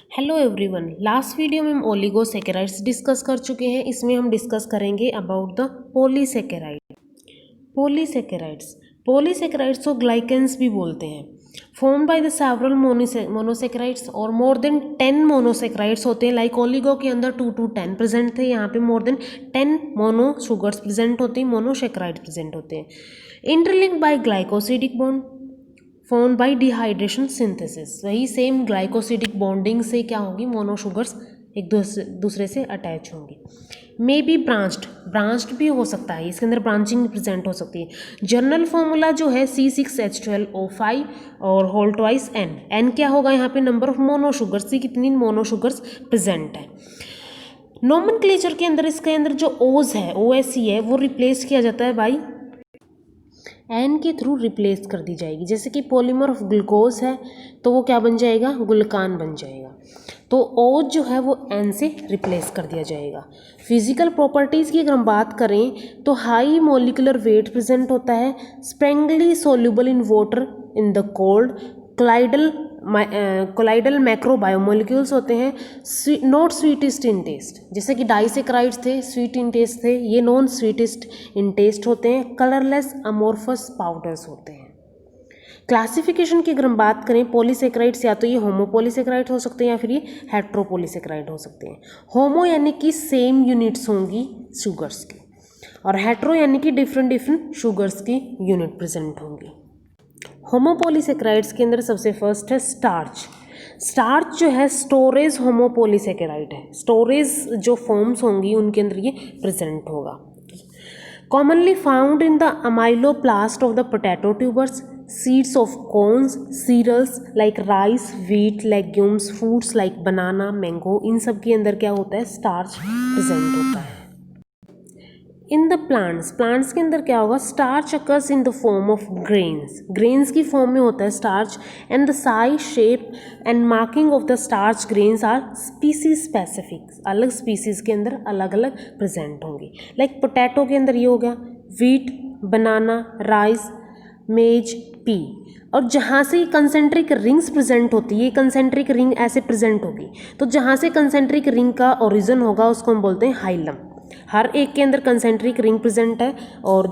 Hello everyone, last video में हम oligosaccharides discuss कर चुके हैं। इसमें हम डिस्कस करेंगे about the polysaccharide. Polysaccharides polysaccharides को ग्लाइकेंस भी बोलते हैं। Form by the several monosaccharides और मोर देन 10 मोनोसैकेराइड्स होते हैं। लाइक ओलिगो के अंदर 2 to 10 प्रेजेंट थे, यहाँ पे more than 10 mono sugars present होते हैं, मोनोसैकेराइड प्रेजेंट होते हैं। Interlinked by glycosidic bond formed by dehydration synthesis. वही सेम ग्लाइकोसिडिक बॉन्डिंग से क्या होगी, मोनो शुगर्स एक दूसरे से अटैच होंगी। मे बी ब्रांच्ड भी हो सकता है, इसके अंदर ब्रांचिंग प्रेजेंट हो सकती है। जर्नल फॉर्मूला जो है C6H12O5 और होल ट्वाइस N क्या होगा यहाँ पे, नंबर ऑफ मोनो शुगर्स, सी कितनी मोनो शुगर्स प्रेजेंट है। नोमेनक्लेचर के अंदर इसके अंदर जो ओज है, OSE है, वो रिप्लेस किया जाता है बाई एन के थ्रू रिप्लेस कर दी जाएगी। जैसे कि पॉलीमर ऑफ ग्लूकोज है तो वो क्या बन जाएगा, ग्लूकान बन जाएगा। तो ओज जो है वो एन से रिप्लेस कर दिया जाएगा। फिजिकल प्रॉपर्टीज़ की अगर हम बात करें तो हाई मोलिकुलर वेट प्रेजेंट होता है, sparingly soluble in water in the cold, colloidal macrobiomolecules होते हैं, नॉट स्वीटेस्ट इन टेस्ट। जैसे कि डाइसेक्राइड्स थे, स्वीट इन टेस्ट थे, ये नॉन स्वीटेस्ट इन टेस्ट होते हैं। कलरलेस अमोर्फस पाउडर्स होते हैं। क्लासिफिकेशन की अगर हम बात करें, पॉलीसेक्राइड्स या तो ये होमोपॉलीसेक्राइड हो सकते हैं या फिर ये हेट्रोपॉलीसेक्राइड हो सकते हैं। होमो यानी कि सेम यूनिट्स होंगी शुगर्स की, और हेट्रो यानी कि डिफरेंट शुगर्स की यूनिट प्रेजेंट होंगी। होमोपॉलीसेक्राइड्स के अंदर सबसे फर्स्ट है स्टार्च जो है स्टोरेज होमोपॉलीसेक्राइड है। स्टोरेज जो फॉर्म्स होंगी उनके अंदर ये प्रेजेंट होगा। Commonly found in the amyloplast of the potato tubers, seeds of corns, cereals like rice, wheat, legumes, fruits like banana, mango, इन सब के अंदर क्या होता है, स्टार्च प्रेजेंट होता है। इन द प्लांट्स के अंदर क्या होगा, starch occurs in the form of grains की फॉर्म में होता है starch, and the size, shape and marking of the starch grains are species specific. अलग स्पीसीज के अंदर अलग अलग प्रेजेंट होंगी। लाइक पोटैटो के अंदर ये हो गया व्हीट, बनाना, राइस, मेज, पी। और जहाँ से कंसेंट्रिक रिंग्स प्रेजेंट होती है, कंसेंट्रिक रिंग ऐसे प्रेजेंट होगी, तो जहाँ से कंसेंट्रिक रिंग का ओरिजिन होगा उसको हम बोलते हैं हाइलम। हर एक के अंदर कंसेंट्रिक रिंग प्रेजेंट है। और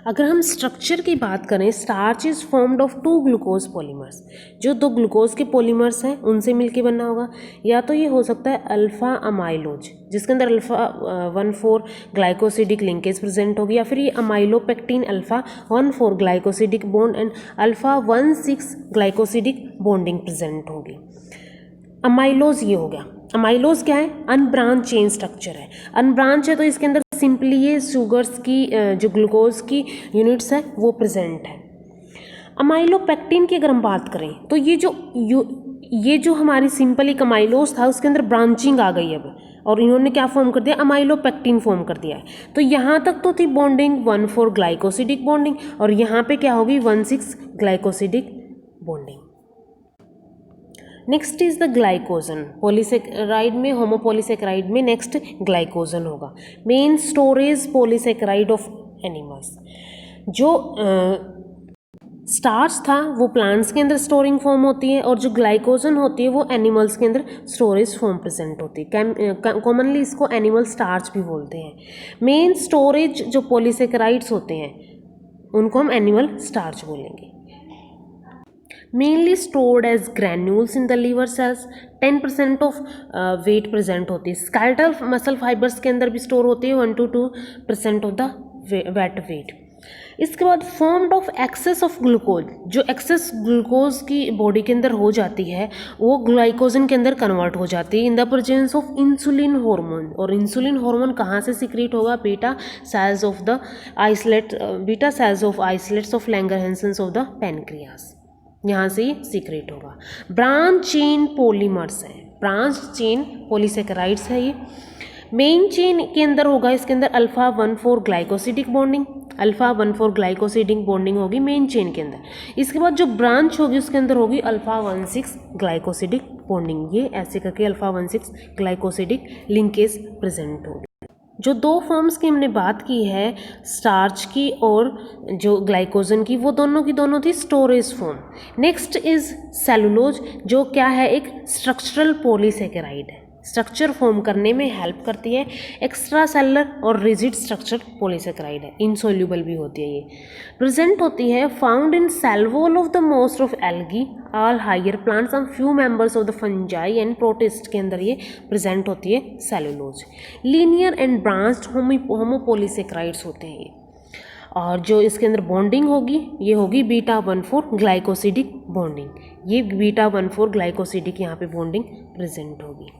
अगर हम स्ट्रक्चर की बात करें, starch is formed of 2 glucose polymers. जो 2 ग्लूकोज के पॉलीमर्स हैं उनसे मिलके बना होगा। या तो ये हो सकता है अल्फा अमाइलोज, जिसके अंदर अल्फा 1,4 ग्लाइकोसिडिक लिंकेज प्रेजेंट होगी, या फिर ये amylopectin alpha 1,4 glycosidic bond and alpha 1,6 glycosidic bonding present होगी। अमाइलोज ये हो गया। अमाइलोज क्या है, अनब्रांच चेन स्ट्रक्चर है। अनब्रांच है तो इसके अंदर सिंपली ये शुगर्स की जो ग्लूकोज की यूनिट्स है वो प्रेजेंट है। अमाइलोपेक्टिन की अगर हम बात करें तो ये जो हमारी सिंपल एक अमाइलोज था उसके अंदर ब्रांचिंग आ गई अब, और इन्होंने क्या फॉर्म कर दिया, अमाइलोपेक्टिन फॉर्म कर दिया है। तो यहाँ तक तो थी बॉन्डिंग 1,4 ग्लाइकोसिडिक बॉन्डिंग, और यहाँ पे क्या होगी 1,6 glycosidic bonding. Next is the glycogen. Polysaccharide में, होमोपॉलीसेक्राइड में नेक्स्ट ग्लाइकोजन होगा। Main storage polysaccharide of animals. जो स्टार्च था वो प्लांट्स के अंदर स्टोरिंग फॉर्म होती है, और जो ग्लाइकोजन होती है वो एनिमल्स के अंदर स्टोरेज फॉर्म प्रेजेंट होती है। कॉमनली इसको एनिमल स्टार्च भी बोलते हैं। मेन स्टोरेज जो पॉलीसेक्राइड्स होते हैं उनको हम एनिमल स्टार्च बोलेंगे। Mainly stored as granules in the liver cells, 10% of weight present होती है। स्केलेटल मसल फाइबर्स के अंदर भी स्टोर होती है 1 to 2% ऑफ द वेट। इसके बाद formed of excess of glucose, जो एक्सेस ग्लूकोज की बॉडी के अंदर हो जाती है वो ग्लाइकोजन के अंदर कन्वर्ट हो जाती है in the presence of insulin hormone. और इंसुलिन हार्मोन कहाँ से सीक्रेट होगा, beta cells of isolates of Langerhans of the pancreas, यहाँ से ये सीक्रेट होगा। ब्रांच चेन पॉलीमर्स है, ब्रांच चेन पॉलीसेक्राइड्स है ये। मेन चेन के अंदर होगा, इसके अंदर अल्फा 1,4 ग्लाइकोसिडिक बॉन्डिंग होगी मेन चेन के अंदर। इसके बाद जो ब्रांच होगी उसके अंदर होगी अल्फा 1,6 ग्लाइकोसिडिक बॉन्डिंग। ये ऐसे करके अल्फा 1,6 ग्लाइकोसिडिक लिंकेज प्रेजेंट होगी। जो दो फॉर्म्स की हमने बात की है स्टार्च की और जो ग्लाइकोजन की, वो दोनों की दोनों थी storage form. Next is cellulose, जो क्या है, एक स्ट्रक्चरल पॉलीसेकेराइड है, स्ट्रक्चर फॉर्म करने में हेल्प करती है। एक्स्ट्रा सेलुलर और रिजिड स्ट्रक्चर पॉलीसेकेराइड है, इनसोल्यूबल भी होती है। ये प्रेजेंट होती है found in cell wall of the most of algae, all higher plants and few members of the fungi and protist के अंदर ये प्रेजेंट होती है cellulose. Linear and branched homopolysaccharides होते हैं ये, और जो इसके अंदर बॉन्डिंग होगी ये होगी β1,4 ग्लाइकोसिडिक बॉन्डिंग। ये β1,4 ग्लाइकोसिडिक यहाँ पे बॉन्डिंग प्रेजेंट होगी।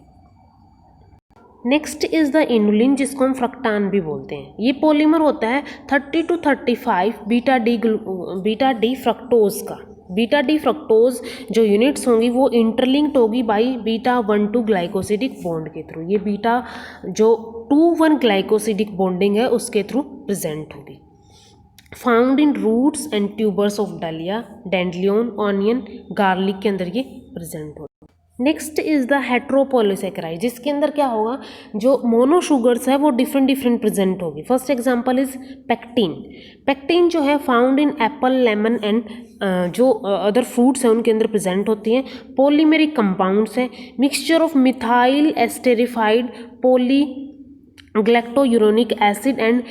नेक्स्ट इज द इनुलिन, जिसको हम फ्रक्टान भी बोलते हैं। ये पॉलीमर होता है 30 to 35 बीटा डी फ्रक्टोज का। बीटा डी फ्रक्टोज जो यूनिट्स होंगी वो इंटरलिंक्ड होगी बाई β1,2 ग्लाइकोसिडिक बॉन्ड के थ्रू। ये बीटा जो 2,1 ग्लाइकोसिडिक बॉन्डिंग है उसके थ्रू प्रेजेंट होगी। Found in roots and tubers of dahlia, dandelion, onion, garlic के अंदर ये प्रेजेंट होगी। नेक्स्ट इज द हेट्रोपोलीसेकेराइड, जिसके अंदर क्या होगा, जो मोनो शुगर्स है वो डिफरेंट प्रेजेंट होगी। First example is pectin. Pectin जो है found in apple, lemon and जो अदर फ्रूट्स हैं उनके अंदर प्रेजेंट होती हैं। पॉलीमेरिक कंपाउंड्स हैं, mixture of methyl esterified poly galacturonic acid and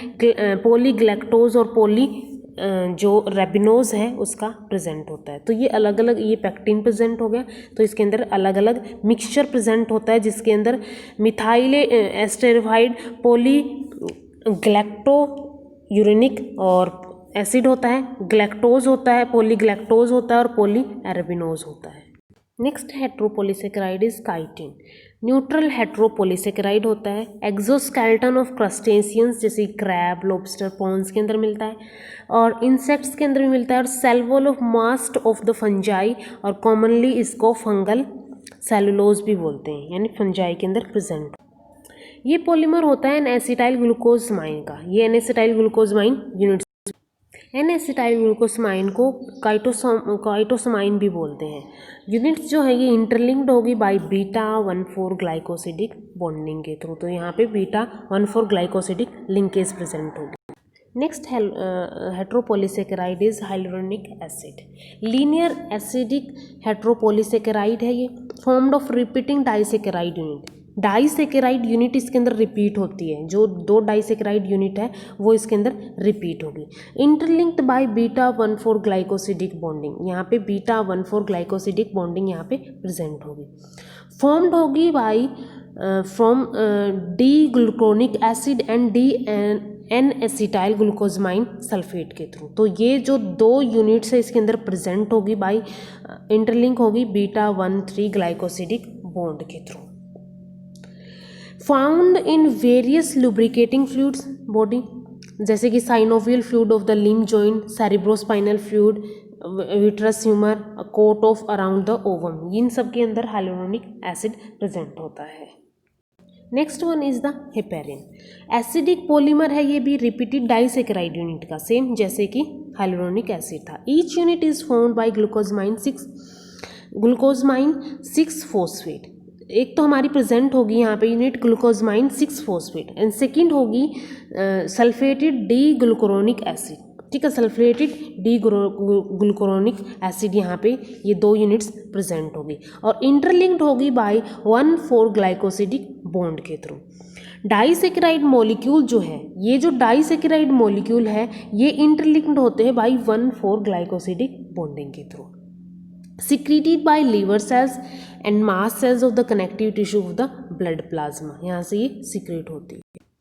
polygalactose और पॉली जो रेबिनोज है उसका प्रेजेंट होता है। तो ये एक अलग, ये पेक्टिन प्रेजेंट हो गया, तो इसके अंदर अलग अलग मिक्सचर प्रेजेंट होता है जिसके अंदर मिथाइल एस्टेरिफाइड पॉली ग्लैक्टोयूरोनिक और एसिड होता है, ग्लैक्टोज होता है, पॉलीग्लैक्टोज होता है और पॉली एरेबिनोज होता है। Next heteropolysaccharide is chitin. Neutral heteropolysaccharide होता है। एक्सोस्केलेटन ऑफ क्रस्टेशियंस जैसे क्रैब, लॉबस्टर, पॉन्स के अंदर मिलता है और इंसेक्ट्स के अंदर भी मिलता है, और cell wall of most of the fungi, और कॉमनली इसको फंगल सेलुलोज भी बोलते हैं, यानी फंजाई के अंदर प्रेजेंट। ये पॉलीमर होता है एन एसिटाइल ग्लूकोजमाइन का। ये N acetyl glucosamine unit, N acetyl glucosamine को काइटोसमाइन भी बोलते हैं। यूनिट्स जो है ये इंटरलिंक्ड होगी बाय β1,4 ग्लाइकोसिडिक बॉन्डिंग के थ्रू। तो यहाँ पे β1,4 ग्लाइकोसिडिक लिंकेज प्रेजेंट होगी। Next heteropolysaccharide is hyaluronic acid. Linear acidic heteropolysaccharide है ये, formed of repeating disaccharide unit. Disaccharide unit इसके अंदर रिपीट होती है, जो दो डाइसेकेराइड यूनिट है वो इसके अंदर रिपीट होगी। इंटरलिंक्ड बाय β1,4 ग्लाइकोसिडिक बॉन्डिंग, यहाँ पे β1,4 ग्लाइकोसिडिक बॉन्डिंग यहाँ पे प्रेजेंट होगी। फॉर्म्ड होगी by from D gluconic acid and D N acetyl glucosamine sulphate के थ्रू। तो ये जो दो यूनिट्स है इसके अंदर प्रेजेंट होगी बाय इंटरलिंक होगी β1,3 ग्लाइकोसिडिक बॉन्ड के through. Found in various lubricating fluids body, जैसे कि synovial fluid of the limb joint, cerebrospinal fluid, vitreous humour, coat of around the ovum, इन सब के अंदर हाइलुरोनिक एसिड प्रेजेंट होता है। Next one is the heparin. Acidic polymer है ये भी, रिपीटेड डाइसेकेराइड यूनिट का, सेम जैसे कि हाइलुरोनिक एसिड था। Each unit is formed by glucosamine 6 phosphate. एक तो हमारी प्रेजेंट होगी यहाँ पे यूनिट ग्लूकोजमाइन 6 फॉस्फेट एंड सेकंड होगी सल्फेटेड डी ग्लूकुरोनिक एसिड। ठीक है, सल्फेटेड डी ग्लूकुरोनिक एसिड यहाँ पे ये दो यूनिट्स प्रेजेंट होगी और इंटरलिंक्ड होगी बाय 1,4 ग्लाइकोसिडिक बॉन्ड के थ्रू। डाइसेकेराइड मॉलिक्यूल जो है, ये जो डाइसेकेराइड मॉलिक्यूल है ये इंटरलिंक्ड होते हैं बाय 1,4 ग्लाइकोसिडिक बॉन्डिंग के through. Secreted by liver cells and mast cells of the connective tissue of the blood plasma, यहाँ से ये सीक्रेट होती है।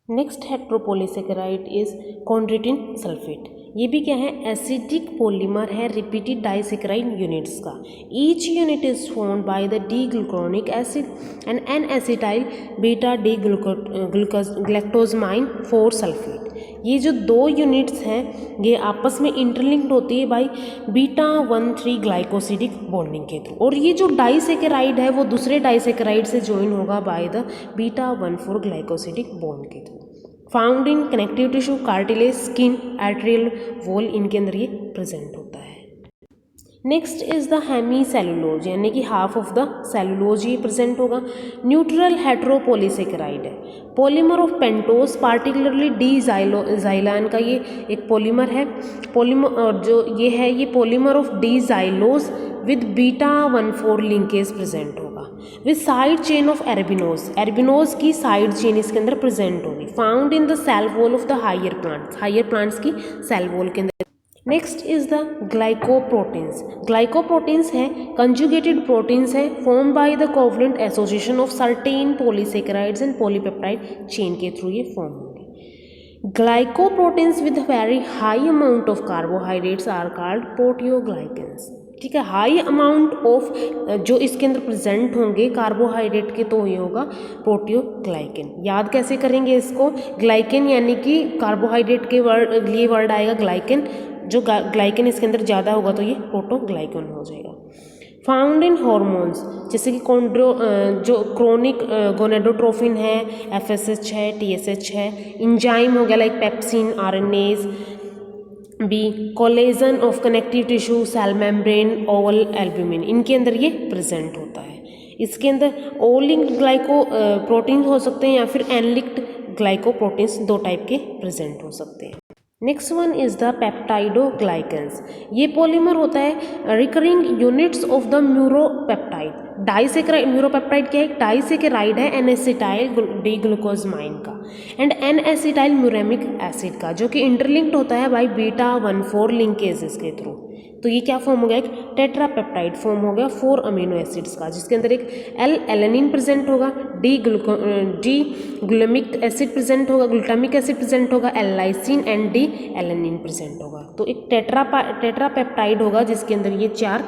Next heteropolysaccharide is chondroitin sulphate. ये भी क्या है, एसिडिक पॉलीमर है रिपीटेड डाइसेकेराइड यूनिट्स का। Each unit is formed by the D gluconic acid and N acetyl beta D galactosamine 4 sulphate. ये जो दो यूनिट्स हैं ये आपस में इंटरलिंक्ड होती है बाय β1,3 ग्लाइकोसिडिक बॉन्डिंग के थ्रू, और ये जो डाइसेकेराइड है वो दूसरे डाइसेकेराइड से ज्वाइन होगा बाय द β1,4 ग्लाइकोसिडिक बॉन्ड के through. Found in connective tissue, cartilage, skin, arterial wall, इनके अंदर ये प्रेजेंट होता है। Next is the hemi cellulose, यानी कि हाफ ऑफ द सेलुलोज ये प्रेजेंट होगा। न्यूट्रल हेट्रोपोलीसेकेराइड है, polymer of pentose particularly D xylan का ये एक पॉलीमर है। पॉलीमर जो ये है ये polymer of D xylose with beta 1,4 linkage present होगा with side chain of arabinose, arabinose की साइड चेन इसके अंदर प्रेजेंट होगी। Found in the cell wall of the higher plants की सेल वॉल के अंदर। Next is the glycoproteins, glycoproteins है conjugated proteins है form by the covalent association of certain polysaccharides and polypeptide chain के through ये form होंगे। Glycoproteins with very high amount of carbohydrates are called proteoglycans, ठीक है। High amount of जो इसके अंदर प्रेजेंट होंगे कार्बोहाइड्रेट के तो ये होगा प्रोटियोग्लाइकेन। याद कैसे करेंगे इसको, ग्लाइकेन यानी कि कार्बोहाइड्रेट के वर्ड लिए वर्ड आएगा ग्लाइकेन, जो ग्लाइकेन इसके अंदर ज़्यादा होगा तो ये प्रोटोग्लाइकेन हो जाएगा। फाउंड इन हॉर्मोन्स जैसे कि जो क्रोनिक गोनेडोट्रोफिन है, FSH है, TSH है, इंजाइम हो गया like pepsin, RNase, B collagen of connective tissue, cell membrane, oval albumin, इनके अंदर ये प्रेजेंट होता है। इसके अंदर ओलिंक्ड ग्लाइको प्रोटीन हो सकते हैं या फिर एनलिक्ड ग्लाइकोप्रोटीन्स, दो टाइप के प्रेजेंट हो सकते हैं। Next one is the peptidoglycans, ये पॉलीमर होता है recurring units of the muropeptide. Disaccharide, muropeptide क्या है, डाइसेकेराइड है एन-एसिटाइल डी ग्लूकोजमाइन का एंड एन-एसिटाइल म्यूरेमिक एसिड का, जो कि इंटरलिंक्ड होता है बाई बीटा 1,4 लिंकेजेस के थ्रू। तो ये क्या फॉर्म हो गया, एक टेट्रापेप्टाइड फॉर्म हो गया 4 अमीनो एसिड्स का, जिसके अंदर एक एलेनिन प्रेजेंट होगा, डी ग्लूटामिक एसिड प्रेजेंट होगा, ग्लूटामिक एसिड प्रेजेंट होगा, L lysine and D alanine present होगा। तो एक टेट्रापेप्टाइड होगा जिसके अंदर ये 4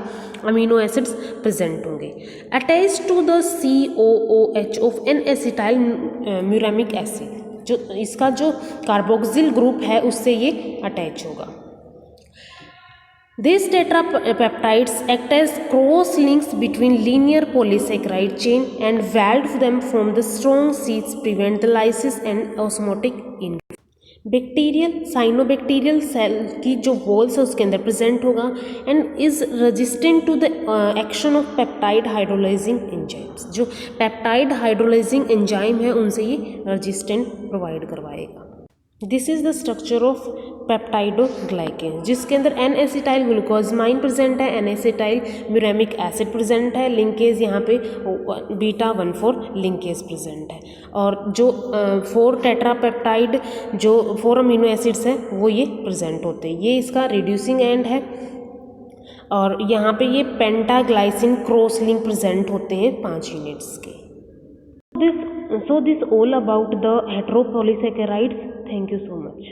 अमीनो एसिड्स प्रेजेंट होंगे। Attach to the COOH of N acetyl muramic acid, जो इसका जो कार्बोक्सिल ग्रुप है उससे ये अटैच होगा। These tetrapeptides act as cross links between linear polysaccharide chain and weld them from the strong sheets prevent the lysis and osmotic inversion। Bacterial cyanobacterial cell की जो walls है उसके अंदर प्रेजेंट होगा and is resistant to the action of peptide hydrolysing enzymes, जो peptide hydrolysing enzyme है उनसे ये रेजिस्टेंट प्रोवाइड करवाएगा। This is the structure of peptidoglycan, जिसके अंदर एन-एसिटाइल ग्लूकोजमाइन प्रेजेंट है, एन-एसिटाइल म्यूरेमिक एसिड प्रेजेंट है, लिंकेज यहाँ पे बीटा 1,4 लिंकेज प्रेजेंट है, और जो 4 टेट्रापेप्टाइड जो 4 अमीनो एसिड्स हैं वो ये प्रेजेंट होते हैं। ये इसका रिड्यूसिंग एंड है, और यहाँ पे ये पेंटाग्लाइसिन क्रॉस लिंक प्रेजेंट होते हैं 5 यूनिट्स के। So this all about the heteropolysaccharides. Thank you so much.